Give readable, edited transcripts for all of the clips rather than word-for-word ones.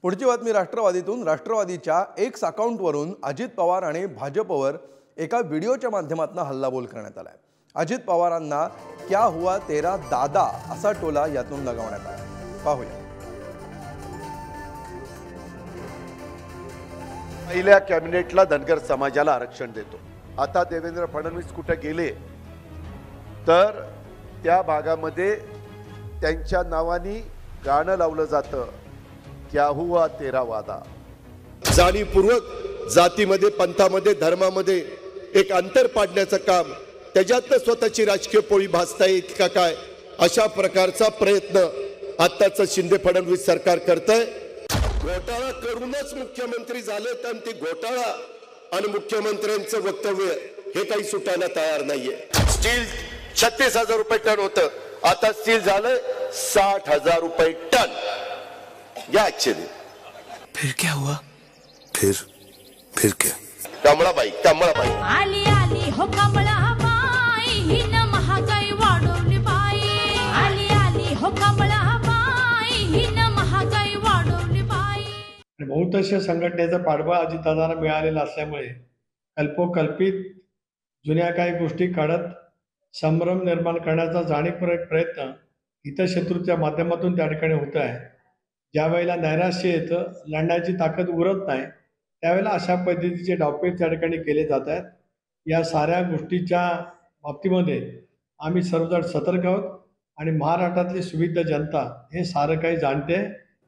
पुढची बातमी राष्ट्रवादीतून। राष्ट्रवादीच्या एक्स अकाउंटवरून अजित पवार आणि भाजपवर एका व्हिडिओच्या माध्यमातून हल्लाबोल करण्यात आलाय। अजित पवारांना क्या हुआ तेरा दादा असा टोला यातून लगावण्यात आला। पाहूया। पहिल्या कॅबिनेटला धनगर समाजाला आरक्षण देतो। आता देवेंद्र फडणवीस कुठे गेले तर त्या भागामध्ये त्यांच्या नावानी गाणं लावलं जातं, क्या हुआ तेरा वादा। जाणीवपूर्वक जातीमध्ये, पंथामध्ये, धर्मामध्ये एक अंतर पाडण्याचं काम, त्याच्यातनं स्वतःची राजकीय पोळी भासता येईल का काय, अशा प्रकारचा प्रयत्न आत्ताचं शिंदे फडणवीस सरकार करतंय। घोटाळा करूनच मुख्यमंत्री झाले तर ती घोटाळा आणि मुख्यमंत्र्यांचं वक्तव्य हे काही सुटायला तयार नाहीये। स्टील 36,000 रुपये टन होतं, आता स्टील झालं 60,000 रुपये टन। या फिर क्या हुआ? फिर क्या? कमळाबाई आली आली हो कमळाबाई, हिन महागाई वाढवली बाई। आली आली हो कमळाबाई, हिन महागाई वाढवली बाई। बहुतांश संघटनेचा पाठबळ अजितदादांना मिळालेला असल्यामुळे कल्पोकल्पित जुन्या काही गोष्टी काढत संभ्रम निर्माण करण्याचा जाणीवपूर्वक प्रयत्न हितशत्रूच्या माध्यमातून त्या ठिकाणी होत आहे। ज्या वेळेला नैराश्य येतं, लढण्याची ताकद उरत नाही, त्यावेळेला अशा पद्धतीचे डावपेच त्या ठिकाणी केले जात आहेत। या साऱ्या गोष्टीच्या बाबतीमध्ये आम्ही सर्वजण सतर्क आहोत आणि महाराष्ट्रातली सुविधा जनता हे सारं काही जाणते,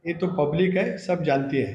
हे तो पब्लिक आहे, सब जानती है।